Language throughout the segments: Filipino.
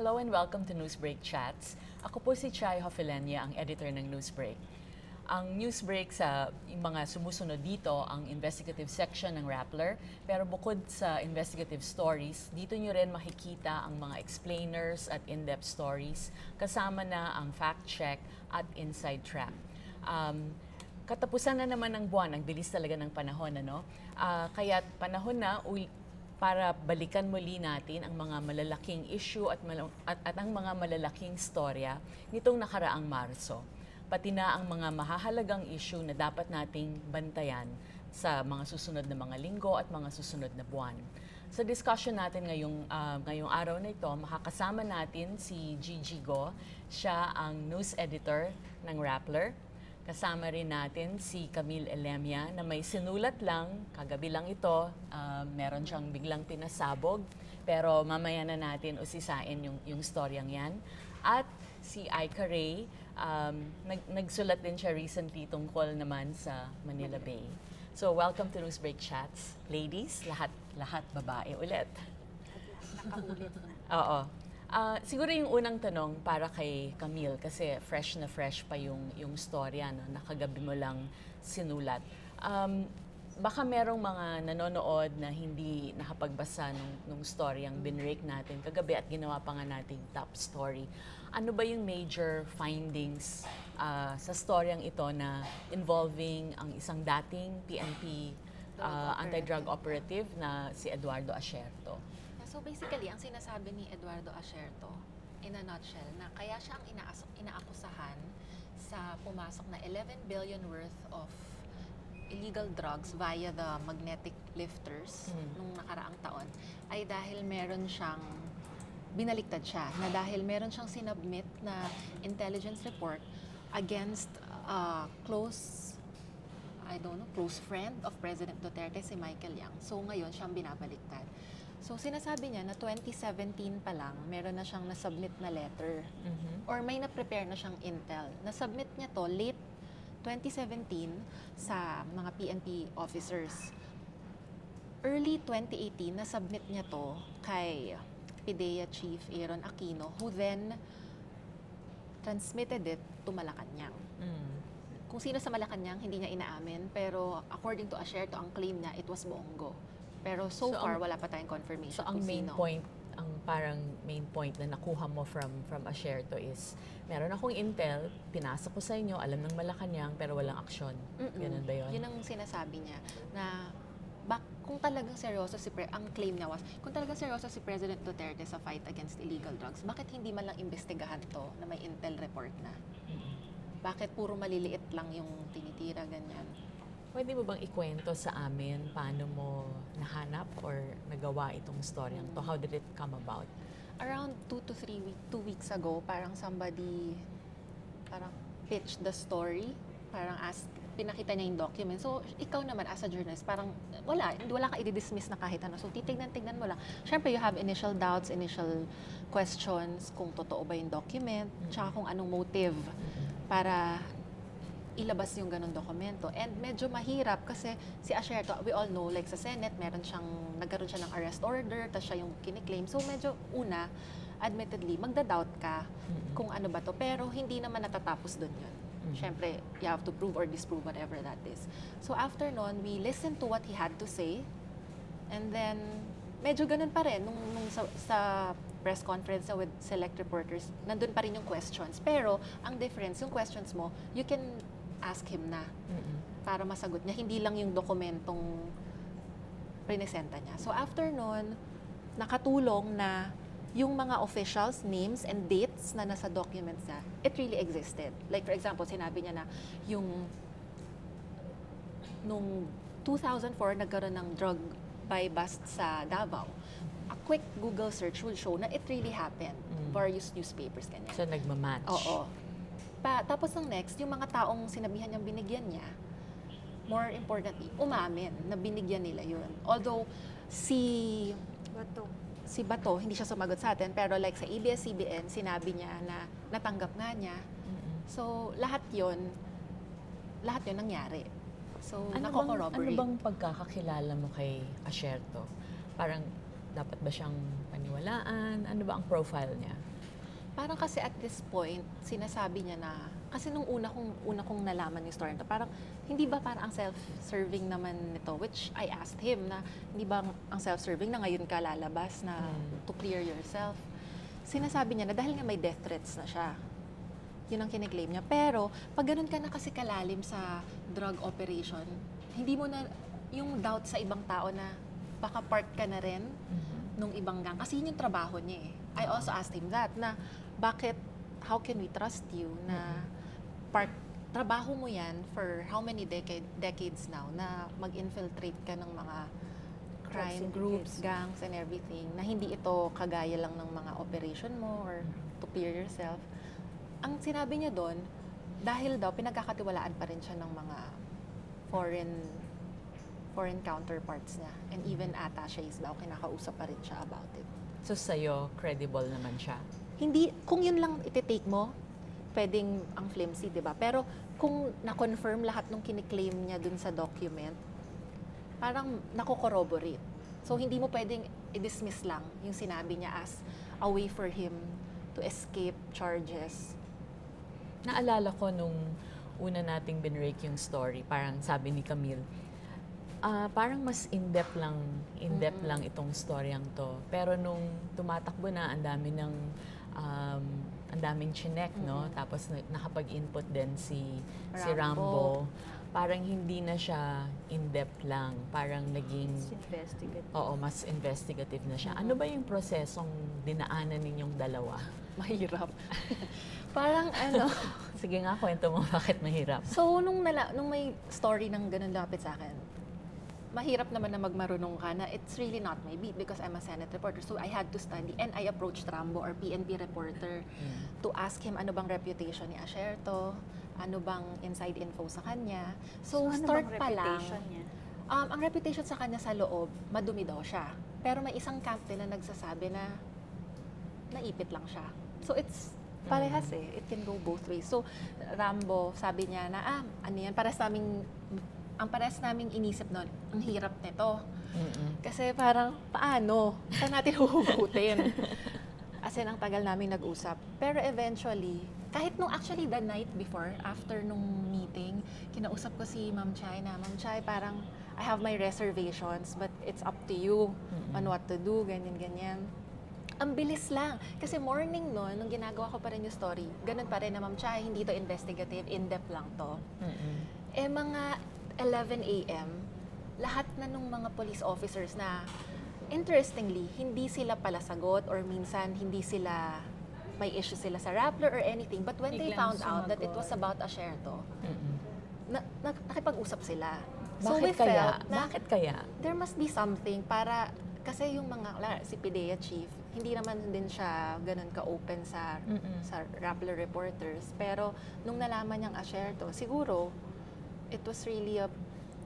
Hello and welcome to Newsbreak Chats. Ako po si Chai Hofelenia, ang editor ng Newsbreak. Ang Newsbreak sa yung mga sumusunod dito, ang investigative section ng Rappler. Pero bukod sa investigative stories, dito nyo rin makikita ang mga explainers at in-depth stories, kasama na ang fact check at inside track. Katapusan na naman ng buwan, ang bilis talaga ng panahon, ano? Kaya panahon na para balikan muli natin ang mga malalaking issue at ang mga malalaking storya nitong nakaraang Marso. Pati na ang mga mahahalagang issue na dapat nating bantayan sa mga susunod na mga linggo at mga susunod na buwan. Sa discussion natin ngayong araw na ito, makakasama natin si Gigi Go. Siya ang news editor ng Rappler. Kasama rin natin si Camille Elemia na may sinulat lang, kagabi lang ito, meron siyang biglang pinasabog, pero mamaya na natin usisain yung storyang yan. At si Aika Ray, nagsulat din siya recently tungkol naman sa Manila Bay. So welcome to Newsbreak Chats. Ladies, lahat babae ulit. Nakaulit na. Oo. Siguro yung unang tanong para kay Camille kasi fresh na fresh pa yung storya, no? Nakagabi mo lang sinulat. Baka merong mga nanonood na hindi nakapagbasa nung storyang binrake natin kagabi at ginawa pa nga nating top story. Ano ba yung major findings sa storyang ito na involving ang isang dating PNP anti-drug operative na si Eduardo Asierto? So basically, ang sinasabi ni Eduardo Asierto, in a nutshell, na kaya siya ang inaakusahan sa pumasok na 11 billion worth of illegal drugs via the magnetic lifters nung nakaraang taon, ay dahil meron siyang binaliktad siya, na dahil meron siyang sinubmit na intelligence report against close friend of President Duterte, si Michael Yang. So ngayon, siyang binabaliktad. So sinasabi niya na 2017 pa lang, meron na siyang nasubmit na letter. Or may na-prepare na siyang intel. Nasubmit niya to late 2017 sa mga PNP officers. Early 2018, nasubmit niya to kay PIDEA Chief Aaron Aquino, who then transmitted it to Malacanang. Kung sino sa Malacanang, hindi niya inaamin, pero according to Asierto, ang claim niya, it was Bongo. Pero so far, wala pa tayong confirmation. So ang kung main sino. point, ang parang main point na nakuha mo from Asierto is, meron akong intel, pinasa ko sa inyo, alam ng Malacanang, pero walang aksyon. Ganun ba yun? Yun ang sinasabi niya, na kung talagang seryoso ang claim niya was, kung talagang seryoso si President Duterte sa fight against illegal drugs, bakit hindi man lang imbestigahan to na may intel report na? Bakit puro maliliit lang yung tinitira, ganyan? Pwede mo bang ikwento sa amin paano mo nahanap or nagawa itong storyang to? How did it come about? Around 2 weeks ago, parang somebody pitched the story, pinakita niya yung document. So, ikaw naman as a journalist, parang wala ka i-dismiss na kahit ano. So, titignan mo lang. Siyempre, you have initial doubts, initial questions, kung totoo ba yung document, tsaka kung anong motive para ilabas yung ganong dokumento. And medyo mahirap kasi si Asierto, we all know, like sa Senate, nagkaroon siya ng arrest order, tapos siya yung kiniklaim. So medyo admittedly, magda-doubt ka kung ano ba to. Pero hindi naman natatapos dun yun. Siyempre, you have to prove or disprove whatever that is. So after nun, we listened to what he had to say. And then, medyo ganun pa rin. Nung sa press conference with select reporters, nandun pa rin yung questions. Pero, ang difference, yung questions mo, you can ask him na para masagot niya. Hindi lang yung dokumentong prinesenta niya. So after nun, nakatulong na yung mga officials, names and dates na nasa documents na, it really existed. Like for example, sinabi niya na nung 2004, nagkaroon ng drug buy-bust sa Davao. A quick Google search will show na it really happened. Various newspapers, ganyan. So nagmamatch. Oo. Tapos ang next, yung mga taong sinabihan niyang binigyan niya, more importantly, umamin na binigyan nila yun. Although, si Bato, hindi siya sumagot sa atin, pero like sa ABS-CBN, sinabi niya na natanggap nga niya. So, lahat yun nangyari. So, nako-corroborate. Ano bang pagkakakilala mo kay Asierto? Parang, dapat ba siyang paniwalaan? Ano ba ang profile niya? Parang kasi at this point, sinasabi niya na, kasi nung una kong nalaman yung story nito, parang, hindi ba parang ang self-serving naman nito? Which I asked him na, hindi ba ang self-serving na ngayon ka lalabas na to clear yourself? Sinasabi niya na dahil nga may death threats na siya. Yun ang kiniklaim niya. Pero, pag ganun ka na kasi kalalim sa drug operation, hindi mo na, yung doubt sa ibang tao na baka part ka na rin nung ibang gang. Kasi yun yung trabaho niya eh. I also asked him that, na bakit, how can we trust you na trabaho mo yan for how many decades now na mag-infiltrate ka ng mga crime groups, gangs, and everything, na hindi ito kagaya lang ng mga operation mo or to clear yourself. Ang sinabi niya doon, dahil daw pinagkakatiwalaan pa rin siya ng mga foreign counterparts niya. And even attaches daw, kinakausap pa rin siya about it. So sa'yo, credible naman siya? Hindi, kung yun lang iti-take mo, pwedeng ang flimsy, di ba? Pero kung na-confirm lahat ng kiniklaim niya dun sa document, parang nako-corroborate. So hindi mo pwedeng i-dismiss lang yung sinabi niya as a way for him to escape charges. Naalala ko nung una nating binrake yung story, parang sabi ni Camille, parang mas in-depth lang itong storyang to. Pero nung tumatakbo na, ang daming chinek, no? Tapos nakapag-input din si Rambo. Parang hindi na siya in-depth lang. Parang naging... investigative. Oo, mas investigative na siya. Ano ba yung prosesong dinaanan ninyong dalawa? Mahirap. Parang Sige nga, kwento mo bakit mahirap. So, nung may story ng ganun lapit sa akin, mahirap naman na magmarunong ka na it's really not my beat because I'm a Senate reporter. So, I had to study and I approached Rambo, or PNP reporter, to ask him ano bang reputation ni Asherto, ano bang inside info sa kanya. So ano start bang pa lang. reputation niya? Ang reputation sa kanya sa loob, madumi daw siya. Pero may isang camp din na nagsasabi na naipit lang siya. So it's parehas eh. It can go both ways. So Rambo, sabi niya na, ano yan, ang parehas naming inisip noon, ang hirap nito. Kasi parang, paano? Saan natin huhugutin? As in, ang tagal namin nag-usap. Pero eventually, kahit nung actually the night before, after nung meeting, kinausap ko si Ma'am Chai na, Ma'am Chai, parang I have my reservations, but it's up to you on what to do, ganyan-ganyan. Ang bilis lang. Kasi morning noon, nung ginagawa ko pa rin yung story, ganun pa rin na, Ma'am Chai, hindi to investigative, in-depth lang to. Eh, mga 11 a.m., lahat na nung mga police officers na, interestingly, hindi sila pala sagot or minsan hindi sila, may issue sila sa Rappler or anything. But when they found out that it was about Asherto, nakipag-usap sila. So we felt na Bakit kaya? there must be something para, kasi yung mga, si PIDEA chief, hindi naman din siya ganun ka-open sa Rappler reporters. Pero nung nalaman niyang Asherto, siguro, it was really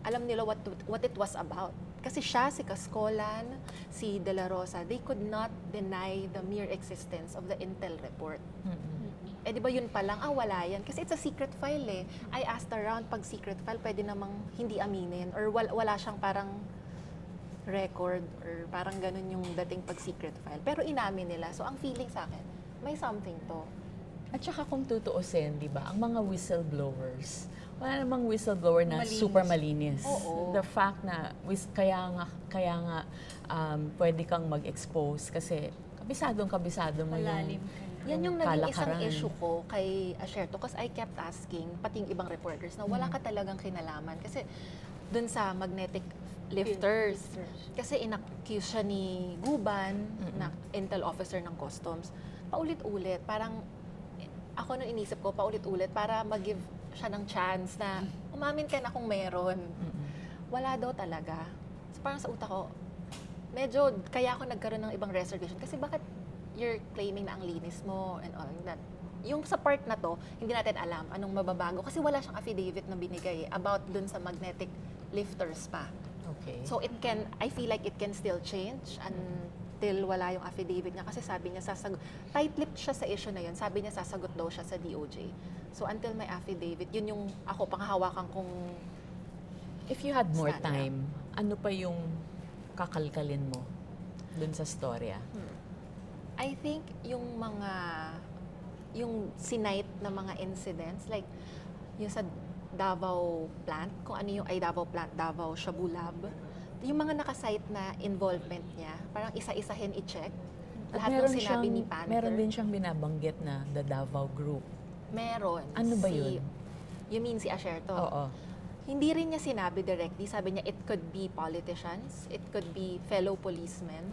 alam nila what it was about. Kasi siya, si Cascolan, si De La Rosa, they could not deny the mere existence of the intel report. Eh di ba yun pa lang, wala yan. Kasi it's a secret file eh. I asked around, pag secret file, pwede namang hindi aminin or wala siyang parang record or parang ganun yung dating pag secret file. Pero inamin nila. So ang feeling sa akin, may something to. At saka kung tutuusin, di ba, ang mga whistleblowers, wala namang whistleblower na Malinis. super malinis. Oo. The fact na, kaya nga pwede kang mag-expose kasi kabisado mo Malalim yung... ka na. Yan yung naging isang kalakaran. issue ko kay Asherto because I kept asking, pati yung ibang reporters, na wala ka talagang kinalaman. Kasi dun sa magnetic lifters, kasi inaccuse siya ni Guban, na intel officer ng customs, paulit-ulit. Parang, ako nung inisip ko, paulit-ulit para mag-give siya ng chance na umamin ka na kung meron. Wala daw talaga. So parang sa utak ko, medyo kaya ako nagkaroon ng ibang reservation. Kasi bakit you're claiming na ang linis mo and all that? Yung sa part na to, hindi natin alam anong mababago. Kasi wala siyang affidavit na binigay about dun sa magnetic lifters pa. Okay. So I feel like it can still change until wala yung affidavit niya. Kasi sabi niya, tight-lipped siya sa issue na yun. Sabi niya, sasagot daw siya sa DOJ. So until may affidavit, yun yung ako panghahawakan kong... If you had more Stand time, ano pa yung kakalkalin mo dun sa storya? I think yung mga yung sinight na mga incidents, like yung sa Davao plant, kung ano yung, Davao plant, Davao Shabu Lab, yung mga nakasite na involvement niya, parang isa-isahin i-check. At Lahat ng sinabi ni Panther. meron din siyang binabanggit na the Davao Group. Meron. Ano ba yun? You mean si Asherto? Oo. Hindi rin niya sinabi directly. Sabi niya, it could be politicians, it could be fellow policemen.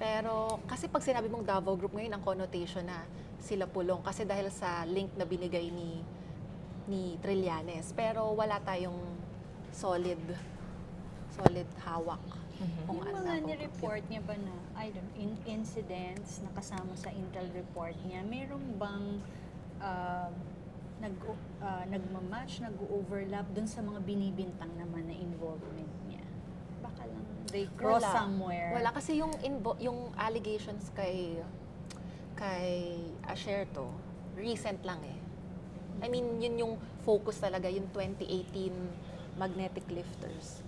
Pero kasi pag sinabi mong Davao Group ngayon, ang connotation na sila pulong. Kasi dahil sa link na binigay ni Trillanes. Pero wala tayong solid hawak. Kung Yung ano mga Davao Group ni-report niya ba na, I don't know, incidents na kasama sa Intel report niya, meron bang nagmamatch, nag-overlap dun sa mga binibintang naman na involvement niya? Baka lang they cross Wala. somewhere. Wala kasi yung allegations kay Asherto, recent lang eh. I mean, yun yung focus talaga, yung 2018 magnetic lifters.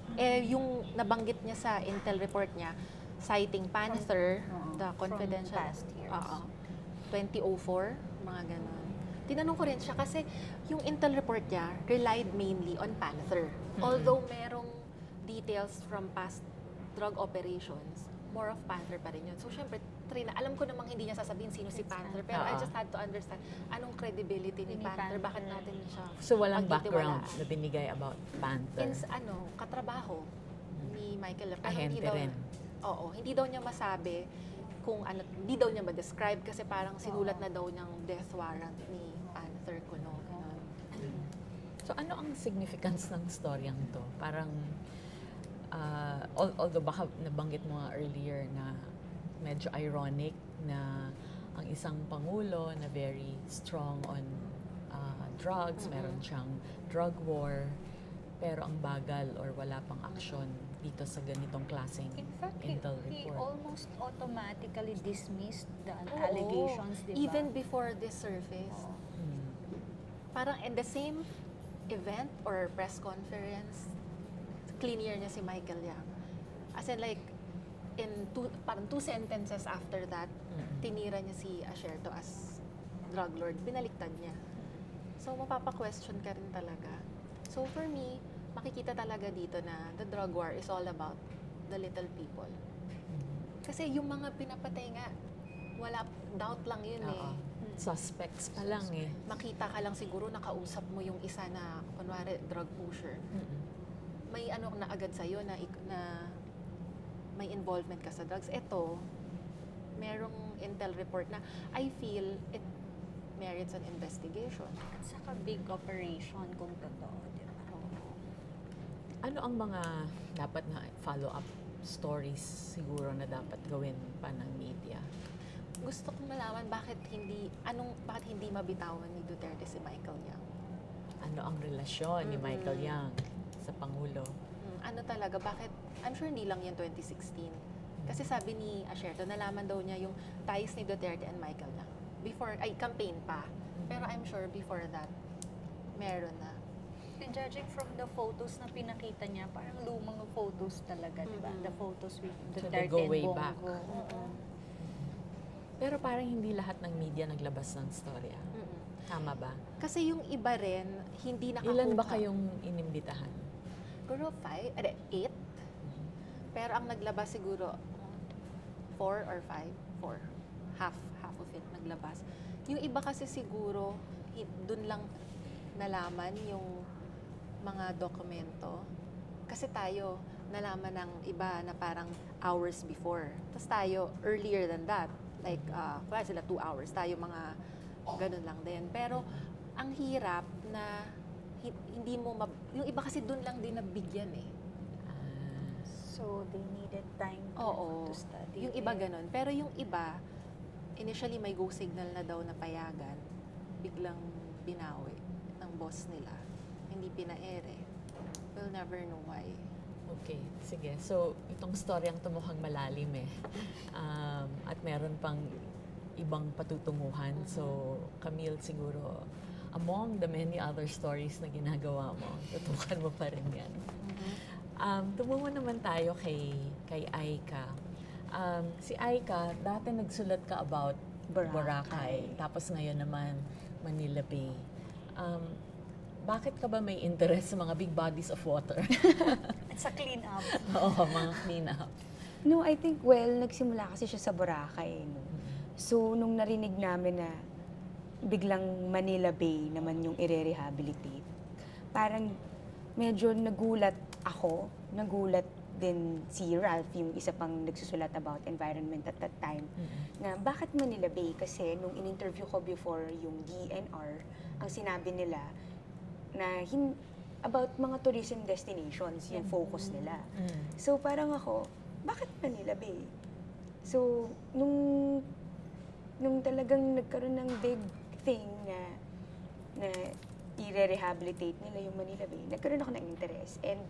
Yung nabanggit niya sa Intel report niya, citing Panther, the confidential. From past years. 2004, mga ganon. Tinanong ko rin siya kasi yung Intel report niya relied mainly on Panther. Although merong details from past drug operations, more of Panther pa rin yun. So, syempre, alam ko namang hindi niya sasabihin sino si Panther, pero I just had to understand anong credibility ni Panther, bakit natin siya So walang background pagtitiwalaan. na binigay about Panther. Katrabaho ni Michael. Pero Ahente hindi daw, rin. Oo, hindi daw niya masabi kung ano, hindi daw niya ma-describe kasi parang sinulat na daw niyang death warrant ni Panther kuno. So ano ang significance ng storyang to? Parang, although baka nabanggit mo nga earlier na medyo ironic na ang isang pangulo na very strong on drugs, meron siyang drug war, pero ang bagal or wala pang aksyon dito sa ganitong klaseng In fact, Intel he report. almost automatically dismissed the Oo, allegations, di ba? even before this surface. Hmm. Parang in the same event or press conference, clear niya si Michael Yang. As in like, parang two sentences after that, tinira niya si Asherto as drug lord. Binaliktad niya. So, mapapa-question ka rin talaga. So, for me, makikita talaga dito na the drug war is all about the little people. Kasi yung mga pinapatay nga, wala, doubt lang yun eh. Suspects pa lang eh. Makita ka lang siguro, nakausap mo yung isa na, kunwari, drug pusher. May ano na agad sa'yo na may involvement ka sa drugs. Ito, merong Intel report na I feel it merits an investigation. At saka big operation kung totoo, di ba? Ano ang mga dapat na follow-up stories siguro na dapat gawin pa ng media? Gusto kong malaman bakit hindi mabitawan ni Duterte si Michael Yang. Ano ang relasyon ni Michael Yang sa Pangulo? Ano talaga, bakit, I'm sure hindi lang yan 2016. Kasi sabi ni Asherto, nalaman daw niya yung ties ni Duterte and Michael Yang. Campaign pa. Pero I'm sure before that, meron na. And judging from the photos na pinakita niya, parang lumang photos talaga, di ba? The photos with So Duterte they go and way Bongo. back. Pero parang hindi lahat ng media naglabas ng storya. Tama ba? Kasi yung iba rin, hindi nakakuha. Ilan ba kayong inimbitahan? Siguro 8. Pero ang naglabas siguro 4 or 5. 4. Half of it naglabas. Yung iba kasi siguro, dun lang nalaman yung mga dokumento. Kasi tayo, nalaman ng iba na parang hours before. Tapos tayo, earlier than that. Like, kaya sila 2 hours. Tayo mga ganun lang din. Pero, ang hirap na hindi mo yung iba kasi dun lang din nabigyan eh. So, they needed time to study. Yung iba ganun. Pero yung iba, initially may go signal na daw na payagan, biglang binawi ng boss nila. Hindi pinaere. We'll never know why. Okay, sige. So, itong storyang tumukhang malalim eh. At meron pang ibang patutunguhan. So, Camille, siguro, among the many other stories na ginagawa mo, tutukan mo pa rin yan. Tumungo naman tayo kay Aika. Si Aika, dati nagsulat ka about Boracay. Tapos ngayon naman, Manila Bay. Bakit ka ba may interest sa mga big bodies of water? At sa clean up. Oo, mga clean-up. No, I think, nagsimula kasi siya sa Boracay. No? So, nung narinig namin na biglang Manila Bay naman yung i-rehabilitate, parang medyo nagulat ako, nagulat din si Ralph, yung isa pang nagsusulat about environment at that time, na bakit Manila Bay? Kasi nung in-interview ko before yung DNR, ang sinabi nila na about mga tourism destinations, yung focus nila. So parang ako, bakit Manila Bay? So, nung talagang nagkaroon ng big thing na i-rehabilitate nila yung Manila Bay, nagkaroon ako ng interest. And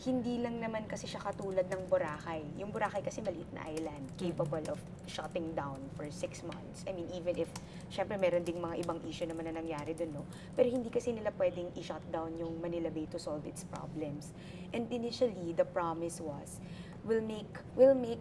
hindi lang naman kasi siya katulad ng Boracay. Yung Boracay kasi maliit na island, capable of shutting down for 6 months. I mean, even if, syempre meron ding mga ibang issue naman na nangyari dun, no? Pero hindi kasi nila pwedeng i-shut down yung Manila Bay to solve its problems. And initially, the promise was, we'll make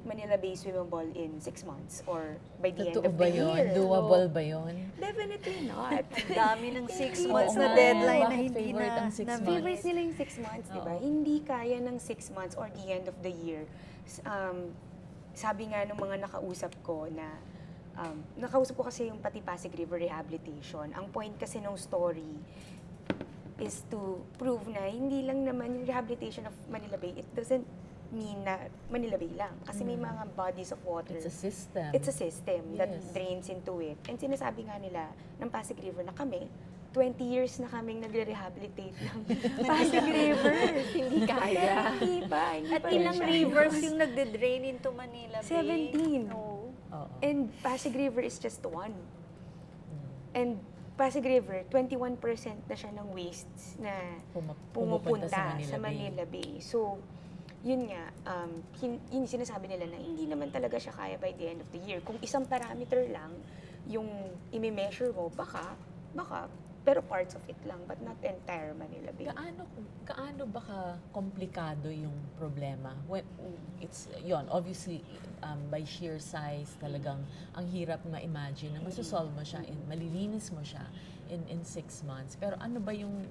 Manila Bay swimmable in 6 months or by the end Totoo of ba the yun? year. Doable ba yun? Definitely not. Ang dami ng 6 Oo months na nga. deadline na Bakit hindi favorite na ang 6 months? Favorite nila yung 6 months, di ba? Oo. Hindi kaya ng 6 months or the end of the year. Sabi nga ng mga nakausap ko na, nakausap ko kasi yung pati Pasig River Rehabilitation. Ang point kasi ng story is to prove na hindi lang naman yung rehabilitation of Manila Bay, it doesn't mean na Manila Bay lang. Kasi may mga bodies of water. It's a system. It's a system that Yes. drains into it. And sinasabi nga nila ng Pasig River na kami, 20 years na kaming nagre-rehabilitate ng Pasig River. Hindi kaya. Hindi pa. Hindi At pa ilang siya. rivers yung nagde-drain into Manila Bay? 17. Oo. Oo. And Pasig River is just one. And Pasig River, 21% na siya ng wastes na pumupunta sa Manila Bay. So, yun nga, yun sinasabi nila na hindi naman talaga siya kaya by the end of the year. Kung isang parameter lang yung imi-measure mo, baka, pero parts of it lang, but not entire Manila Bay. Gaano ba komplikado yung problema? When it's yon, obviously by sheer size talagang ang hirap ma-imagine na masosolve mo siya malilinis mo siya in 6 months. Pero ano ba yung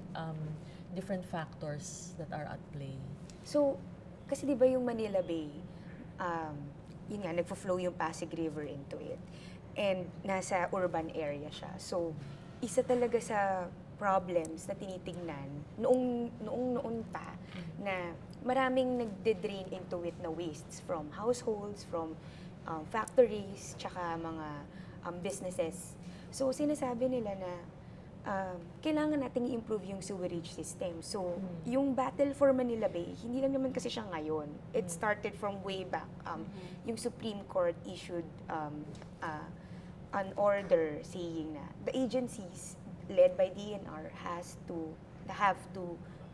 different factors that are at play? So, kasi di ba yung Manila Bay, yun nga, nagfo-flow yung Pasig River into it. And nasa urban area siya. So, isa talaga sa problems na tinitingnan noong pa na maraming nagde-drain into it na wastes from households, from factories, tsaka mga businesses. So, sinasabi nila na kailangan nating i-improve yung sewerage system. So, yung battle for Manila Bay, hindi lang naman kasi siya ngayon. It started from way back. Yung Supreme Court issued an order saying na the agencies led by DNR have to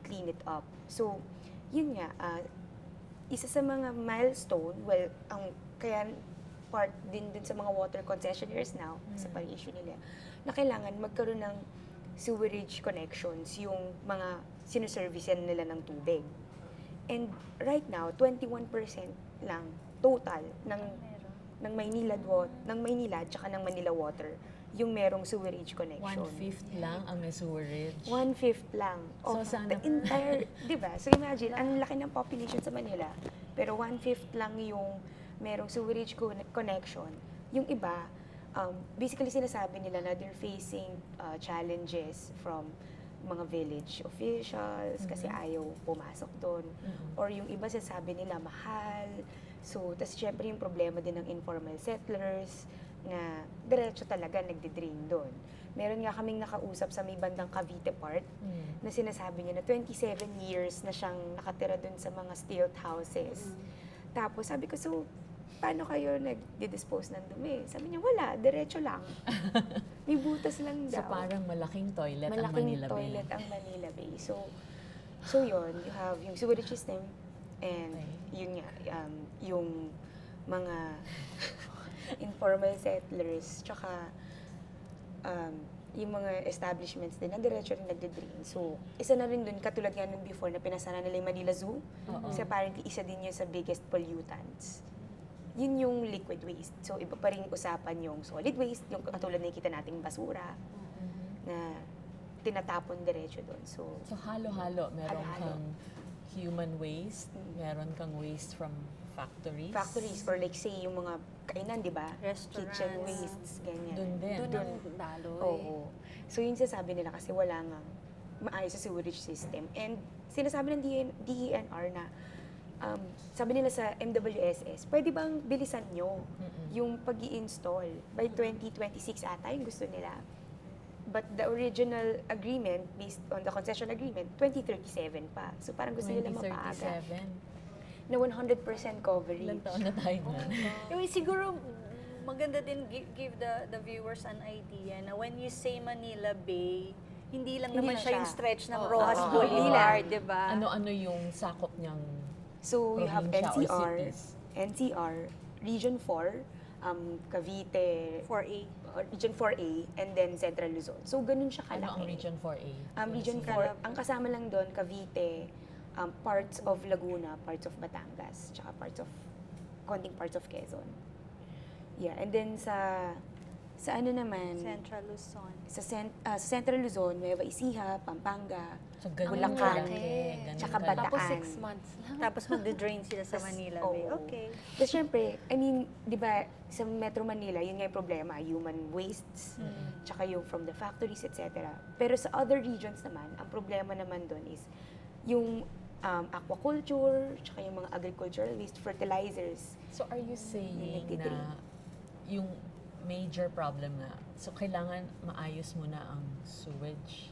clean it up. So, yun nga, isa sa mga milestone, kaya part din dun sa mga water concessionaires now, sa pang-issue nila, na kailangan magkaroon ng sewerage connections, yung mga sinuservicean nila ng tubig. And right now, 21% lang total ng Maynila at saka ng Manila Water yung merong sewerage connection. 1/5 lang ang may sewerage. 1/5 lang So, of sana- the entire, di ba? So imagine, ang laki ng population sa Manila, pero 1/5 lang yung merong sewerage connection. Yung iba, basically sinasabi nila na they're facing challenges from mga village officials kasi ayaw pumasok doon. Or yung iba sinasabi nila mahal. So, tas syempre yung problema din ng informal settlers na diretso talaga nagde-drain doon. Meron nga kaming nakausap sa may bandang Cavite part na sinasabi niya na 27 years na siyang nakatira doon sa mga stilt houses. Tapos sabi ko, so paano kayo nag-dispose ng dumi? Sabi niya, wala, diretso lang. May butas lang So daw. parang malaking toilet ang Malaking Manila Bay. toilet ang Manila Bay. So yun, you have yung sewerage system and yun nga, yung mga informal settlers, tsaka yung mga establishments din na diretso rin nagde-drain. So, isa na rin dun, katulad nga nung before na pinasara nila yung Manila Zoo. Oo. Kasi apparently, isa din yun sa biggest pollutants. yun yung liquid waste. So, iba pa rin usapan yung solid waste, yung katulad na nakikita nating basura na tinatapon diretso doon. So, halo-halo. Meron Halo-halo. kang human waste, meron kang waste from factories. factories or like say yung mga kainan, di ba? Restaurants. Kitchen wastes, ganyan. Doon din. Doon ang daloy. Oo. So, yun sasabi nila kasi wala nga maayos sa sewerage system. And sinasabi ng DENR na sabi nila sa MWSS, pwede bang bilisan nyo yung pag install by 2026 ata yung gusto nila. But the original agreement, based on the concession agreement, 2037 pa. So parang gusto nila mapaaga. 2037. Na 100% coverage. Ilang taon na tayo na? Yung siguro maganda din give the viewers an idea na when you say Manila Bay, hindi lang Hindi naman lang siya siya. yung stretch ng Oo. Rojas Oo. Boulevard, Hindi di ba? Ano-ano yung sakop niyang So you have probinsya or NCR, cities? NCR, Region 4, Cavite, 4A. Region 4A, and then Central Luzon. So ganun siya kalaki. Ano ang Region 4A? Region 4, ang kasama lang doon, Cavite, parts of Laguna, parts of Batangas, tsaka konting parts of Quezon. Yeah, and then sa ano naman, Central Luzon. sa Central Luzon, Nueva Ecija, Pampanga, So, ganun Bulacan, kalaki, ganun tsaka kalaki. Bataan. Tapos 6 months lang. Tapos magde-drain sila sa Tas, Manila oo. Bay. Okay. Tapos syempre, I mean, di ba, sa Metro Manila, yun nga yung problema, human wastes, tsaka yung from the factories, etc. Pero sa other regions naman, ang problema naman doon is yung aquaculture, tsaka yung mga agricultural waste, fertilizers. So are you saying nagtidrain. na yung major problem na, so kailangan maayos mo na ang sewerage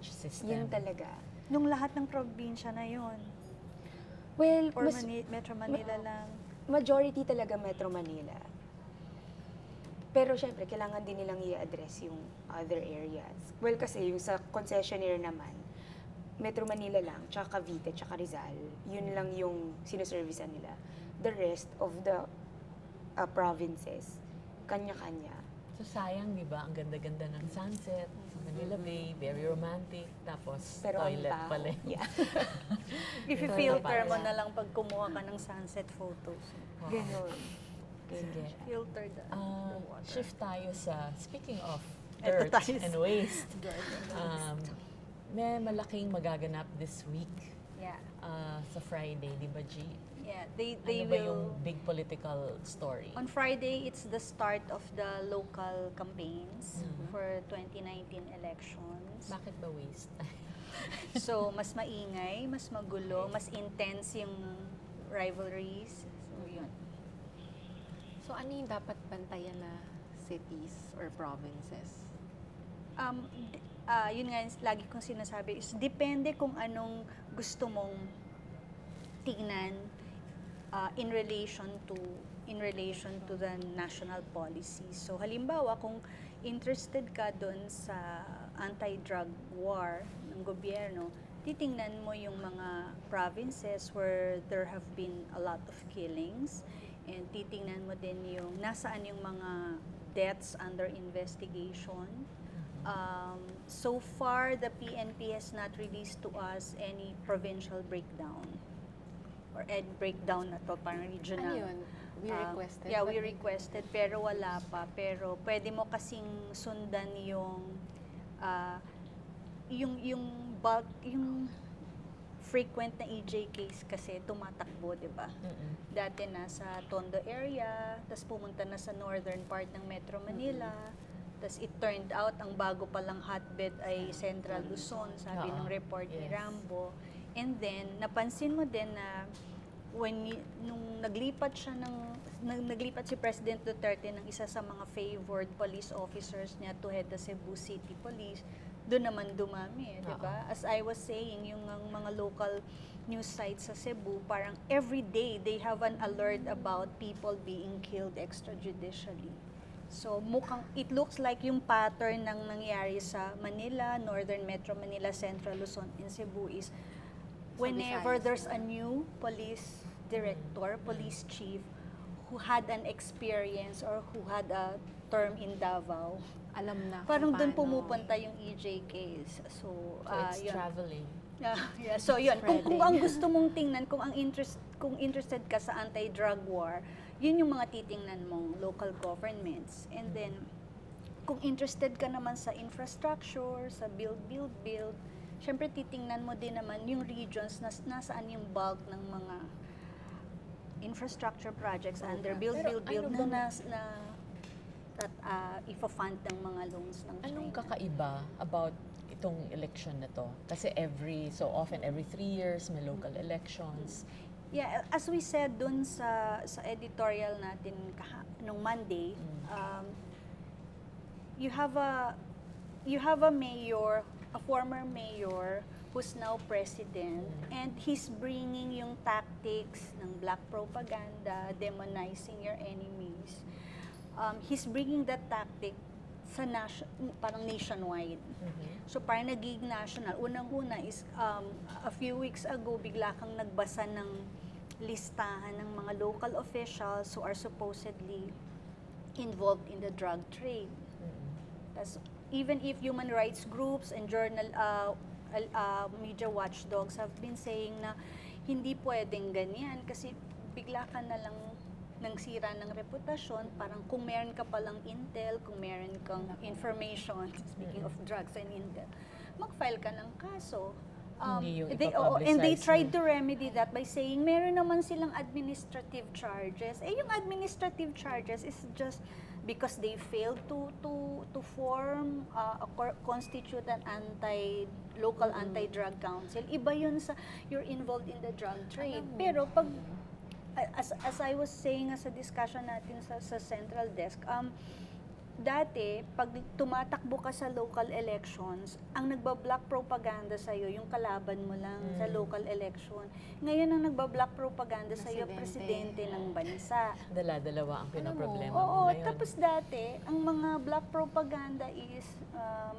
system? Yun talaga. Nung lahat ng probinsya na yon Well, or mas Metro Manila lang. majority talaga Metro Manila. Pero syempre, kailangan din nilang i-address yung other areas. Well, kasi yung sa concessionaire naman, Metro Manila lang, tsaka Cavite, tsaka Rizal, yun lang yung sinuservicean nila. The rest of the provinces, kanya-kanya. So sayang, di ba? Ang ganda-ganda ng sunset sa Manila Bay, very romantic, tapos Pero ang toilet tao, pala. yeah. If you Ito filter na mo pala. na lang pag kumuha ka ng sunset photos. Wow. Ganon. Sige. Filter the water. Shift tayo sa, speaking of Eto dirt tayo and sa- waste, may malaking magaganap this week Yeah. sa Friday, di ba, G? Yeah, they Ano ba will. yung big political story? On Friday, it's the start of the local campaigns Mhm. for 2019 elections. Bakit ba waste? So, mas maingay, mas magulo, mas intense yung rivalries. So, yun. So ano yung dapat bantayan na cities or provinces? Yun nga, lagi kong sinasabi is depende kung anong gusto mong tingnan in relation to the national policy. So halimbawa kung interested ka doon sa anti-drug war ng gobyerno, titingnan mo yung mga provinces where there have been a lot of killings, and titingnan mo din yung nasaan yung mga deaths under investigation. So far, the PNP has not released to us any provincial breakdown or breakdown na to, parang regional. Ano yun? We requested? Yeah, we but- requested, pero wala pa. Pero pwede mo kasing sundan yung bulk, yung frequent na EJ case kasi tumatakbo, di ba? Dati nasa Tondo area, tapos pumunta na sa northern part ng Metro Manila. Tapos it turned out, ang bago palang hotbed ay Central Luzon, sabi ng report ni Yes. Rambo. And then, napansin mo din na nung naglipat si President Duterte ng isa sa mga favored police officers niya to head the Cebu City Police, doon naman dumami, di ba? As I was saying, yung mga local news sites sa Cebu, parang every day they have an alert about people being killed extrajudicially. So it looks like yung pattern ng nangyari sa Manila, Northern Metro Manila, Central Luzon, and Cebu is whenever Visayas there's a naman. new police director, police chief, who had an experience or who had a term in Davao, Alam na kung parang doon paano. pumupunta yung EJ case. So, So it's yun. traveling. Yeah. So yun, kung ang gusto mong tingnan, kung interested ka sa anti-drug war, yun yung mga titingnan mong local governments. And then, kung interested ka naman sa infrastructure, sa build, syempre titingnan mo din naman yung regions na nasaan yung bulk ng mga infrastructure projects under build, Pero ifo-fund ng mga loans ng China. Anong kakaiba about itong election na to? Kasi every 3 years may local elections. Yeah, as we said dun sa editorial natin nung Monday, you have a mayor, a former mayor who's now president, and he's bringing yung tactics ng black propaganda, demonizing your enemies. He's bringing that tactic sa parang nationwide. So parang naging national. Unang-una is a few weeks ago bigla kang nagbasa ng listahan ng mga local officials who are supposedly involved in the drug trade. Tas, even if human rights groups and media watchdogs have been saying na hindi pwedeng ganyan kasi bigla ka na lang nang sira ng reputasyon, parang kung meron ka palang intel, kung meron kang information, speaking of drugs and intel, mag-file ka ng kaso. Hindi yung And they ipapublicize tried mo. to remedy that by saying meron naman silang administrative charges. Yung administrative charges is just because they failed to form constitute an local anti-drug council. Iba yun sa you're involved in the drug trade. Pero pag as I was saying sa discussion natin sa central desk, dati, pag tumatakbo ka sa local elections, ang nagbablock propaganda sa'yo, yung kalaban mo lang sa local election. Ngayon, ang nagbablock propaganda sa'yo, presidente ng bansa. Dala-dalawa ang pinoproblema Oo, mo ngayon. tapos dati, ang mga black propaganda is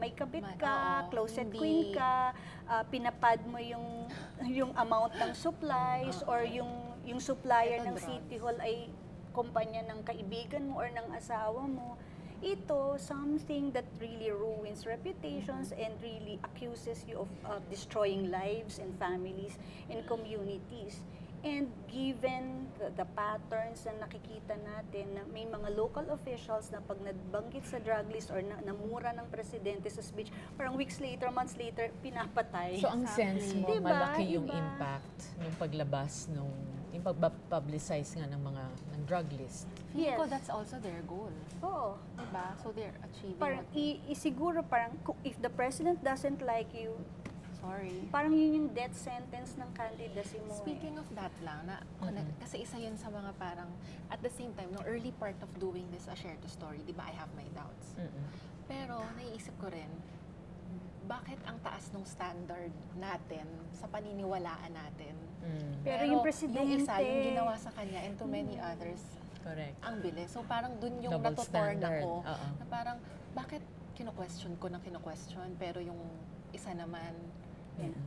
may kabit ka, closet queen ka, pinapad mo yung amount ng supplies or yung supplier ng City Hall ay kumpanya ng kaibigan mo or ng asawa mo. Ito, something that really ruins reputations and really accuses you of destroying lives and families and communities. And given the patterns na nakikita natin na may mga local officials na pag nabanggit sa drug list or namura ng presidente sa speech, parang weeks later, months later, pinapatay. So ang sense mo, Diba? malaki yung Diba? impact ng paglabas yung pag-publicize nga ng drug list. Feeling ko Yes. that's also their goal. Oo. Diba? So they're achieving Parang siguro parang if the president doesn't like you, sorry. parang yun yung death sentence ng candidacy mo. Speaking of that lang, kasi isa yun sa mga parang, at the same time, no early part of doing this, a share to story, di ba, I have my doubts. Pero, naiisip ko rin, bakit ang taas ng standard natin sa paniniwalaan natin? Pero yung presidente, yung isa, yung ginawa sa kanya, and to many others, Correct. ang bilis. So, parang dun yung Double natutorn standard. ako, Oo. na parang, bakit kino-question ko ng kino-question, pero yung isa naman,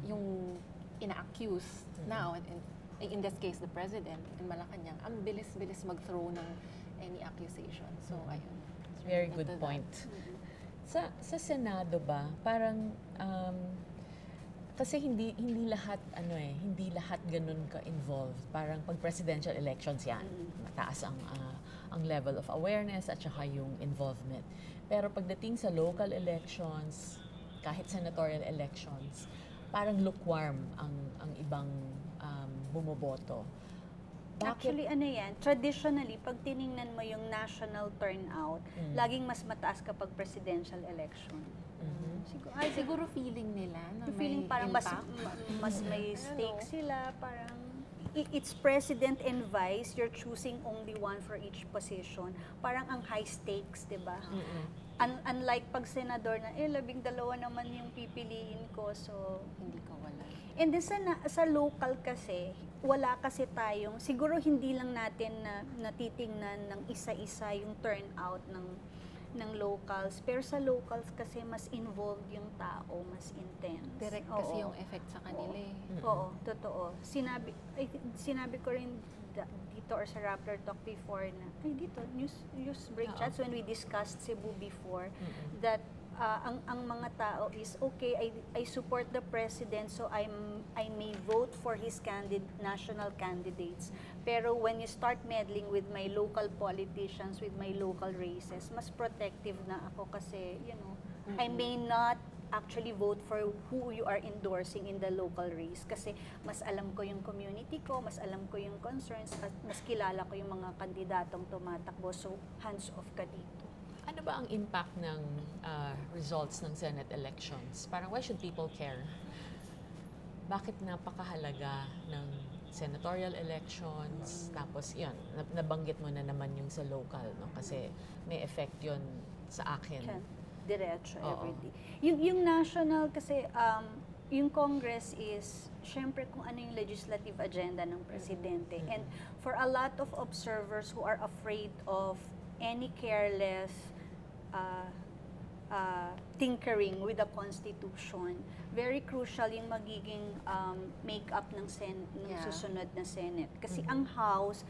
yung ina-accuse now, in this case, the president, in Malacanang, ang bilis-bilis mag-throw ng any accusation. So, ayun. Very good Into that. point. Sa Senado ba, parang kasi hindi lahat hindi lahat ganun ka-involved. Parang pag presidential elections yan, mataas ang level of awareness at saka yung involvement. Pero pagdating sa local elections, kahit senatorial elections, parang lukewarm ang ibang bumoboto. actually yan, traditionally, pag tiningnan mo yung national turnout, laging mas mataas kapag presidential election. Siguro feeling nila na Yung feeling may parang impact. mas may stake sila, parang it's president and vice, you're choosing only one for each position. Parang ang high stakes, di ba? Unlike pag senador na, 12 naman yung pipiliin ko, so... Hindi ko wala. And then sa local kasi, wala kasi tayong, siguro hindi lang natin natitingnan ng isa-isa yung turnout ng locals. Pero sa locals kasi mas involved yung tao, mas intense. Direct kasi yung effect sa kanila eh. Oo, totoo. Sinabi ko rin dito or sa Rappler Talk before na, dito, Newsbreak Chats when we discussed Cebu before, that ang mga tao is okay, I support the president, so I may vote for his national candidates. Pero when you start meddling with my local politicians, with my local races, mas protective na ako kasi, I may not actually vote for who you are endorsing in the local race kasi mas alam ko yung community ko, mas alam ko yung concerns, at mas kilala ko yung mga kandidatong tumatakbo, so hands off ka dito. Ano ba ang impact ng results ng Senate elections? Parang why should people care? Bakit napakahalaga ng senatorial elections? Tapos yun, nabanggit mo na naman yung sa local, no? Kasi may effect yun sa akin. Diretso, Oo. everyday. Yung national kasi, yung Congress is, syempre kung ano yung legislative agenda ng presidente. And for a lot of observers who are afraid of any careless tinkering with the Constitution, very crucial yung magiging make-up ng susunod na Senate. Kasi ang House,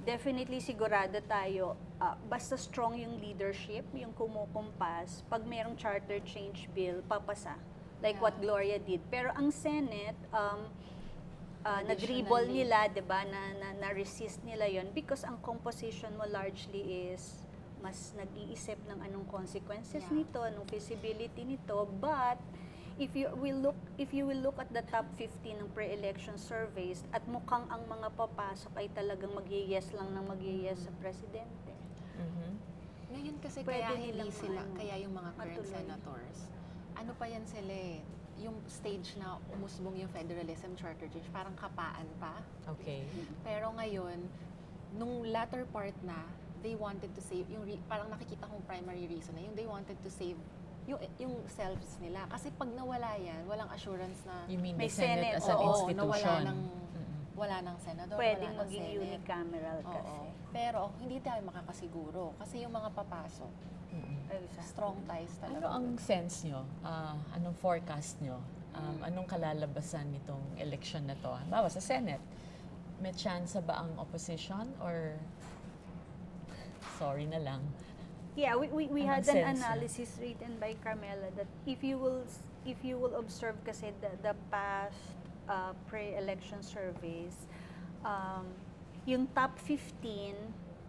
definitely sigurado tayo, basta strong yung leadership, yung kumukumpas, pag mayroong charter change bill, papasa. Like what Gloria did. Pero ang Senate, na-dribble nila, diba, na-resist nila yon because ang composition mo largely is mas nag-iisip ng anong consequences nito, anong feasibility nito, but if you will look at the top 50 ng pre-election surveys at mukhang ang mga papasok ay talagang mag-yes lang ng mag-yes sa presidente. Ngayon kasi Pwede kaya hindi nilang sila, kaya yung mga current matuloy. senators, ano pa yan sila yung stage na umusbong yung federalism charter change, parang kapaan pa. Okay. Pero ngayon, nung latter part na, they wanted to save, parang nakikita kong primary reason na yung they wanted to save yung selves nila. Kasi pag nawala yan, walang assurance na You mean May the Senate Senate, as an oo, institution? wala ng senador, Pwedeng wala ng maging Senate. unicameral kasi. Oo. Pero hindi tayo makakasiguro kasi yung mga papasok, strong ties talaga. Ano ang sense nyo? Anong forecast nyo? Anong kalalabasan nitong election na to? Bawa sa Senate, may chance ba ang opposition or sorry na lang? Yeah, we Anong had an sense analysis written by Carmela that if you will observe kasi the past pre-election surveys, yung top 15,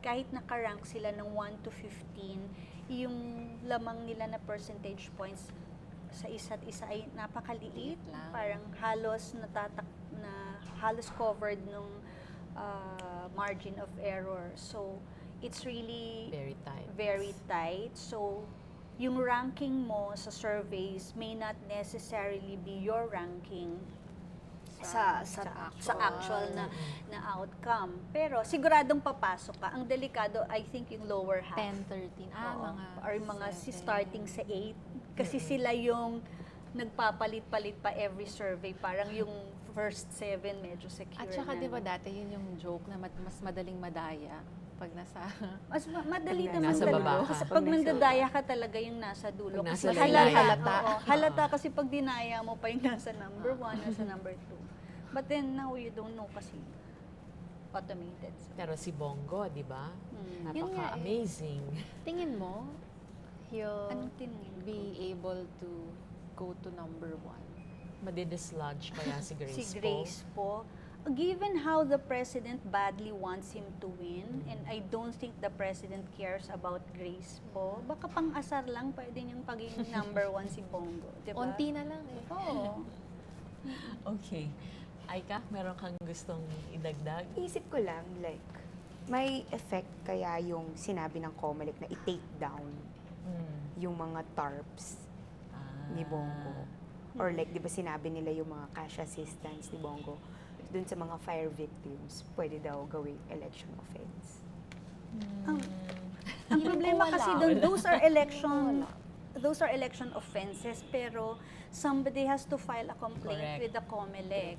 kahit nakarank sila ng 1 to 15, yung lamang nila na percentage points sa isa't isa ay napakaliit. Liit lang. Parang halos halos covered nung margin of error. So, it's really Very tight. very tight. So, yung ranking mo sa surveys may not necessarily be your ranking sa actual na outcome. Pero siguradong papasok ka. Ang delikado, I think, yung lower half. 10, 13, Oo. mga Or mga 7. starting sa 8. Kasi sila yung nagpapalit-palit pa every survey. Parang yung first 7 medyo secure At saka na. di ba dati yun yung joke na mas madaling madaya pag nasa Madali Pag naman nasa baba ka. Kasi pag nandadaya ka talaga yung nasa dulo. Pag Kasi nasa laylayan. halata. Halata kasi pag dinaya mo pa yung nasa number 1, nasa number 2. But then now you don't know kasi automated. So, Pero si Bongo, di ba? Yun nga eh. Napaka-amazing. tingin mo he'll anong tingin? be able to go to number 1? Madidislodge kaya si Grace Si Grace po. Given how the president badly wants him to win, and I don't think the president cares about Grace po, baka pang-asar lang pwede niyang pagiging number 1 si Bongo. Diba? Unti na lang eh. Oo. Okay. Aika, meron kang gustong idagdag? Isip ko lang, like, may effect kaya yung sinabi ng COMELEC na i-take down yung mga TARPs ni Bongo. Or like, di ba sinabi nila yung mga cash assistance ni Bongo dun sa mga fire victims, pwede daw gawing election offense. Ang problema wala. kasi doon, those are election offenses, pero somebody has to file a complaint Correct. with the COMELEC.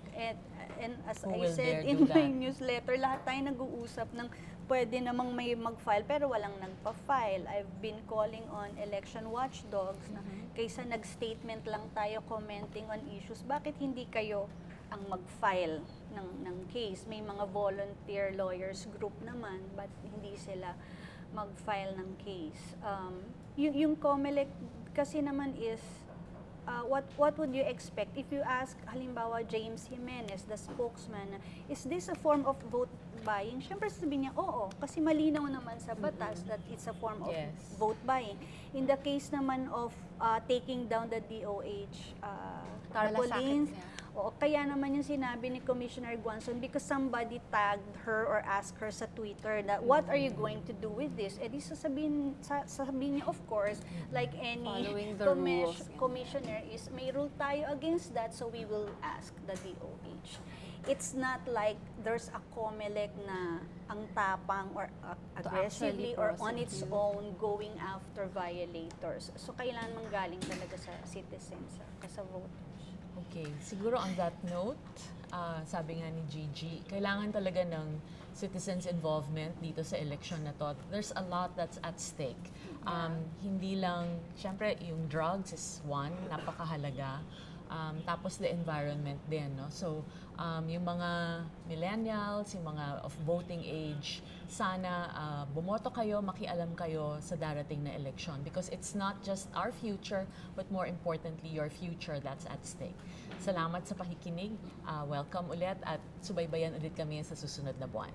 And as Who I will said dare in do my that? newsletter, lahat tayo nag-uusap ng pwede namang may mag-file, pero walang nagpa-file. I've been calling on election watchdogs na kaysa nag-statement lang tayo commenting on issues, bakit hindi kayo ang mag-file ng case? May mga volunteer lawyers group naman, but hindi sila mag-file ng case. Yung COMELEC, kasi naman is, what would you expect if you ask halimbawa James Jimenez, the spokesman, is this a form of vote buying? Siyempre sasabihin niya, oo, kasi malinaw naman sa batas that it's a form of Yes. vote buying. In the case naman of taking down the DOH tarpaulins, Malasakit niya. oo, kaya naman yung sinabi ni Commissioner Guanzon because somebody tagged her or asked her sa Twitter that, what are you going to do with this? Eh di sasabihin niya, of course, like any Following the rules. commissioner is, may rule tayo against that, so we will ask the DOH. It's not like there's a COMELEC na ang tapang or aggressively or on its prosecute. own going after violators. So kailangan manggaling talaga sa citizens, sa voters. Okay, siguro on that note, sabi nga ni Gigi, kailangan talaga ng citizens' involvement dito sa election na to. There's a lot that's at stake. Hindi lang, syempre yung drugs is one, napakahalaga. Tapos the environment din, no? So, yung mga millennials, yung mga of voting age, sana bumoto kayo, makialam kayo sa darating na election because it's not just our future, but more importantly, your future that's at stake. Salamat sa pakikinig. Welcome ulit at subaybayan ulit kami sa susunod na buwan.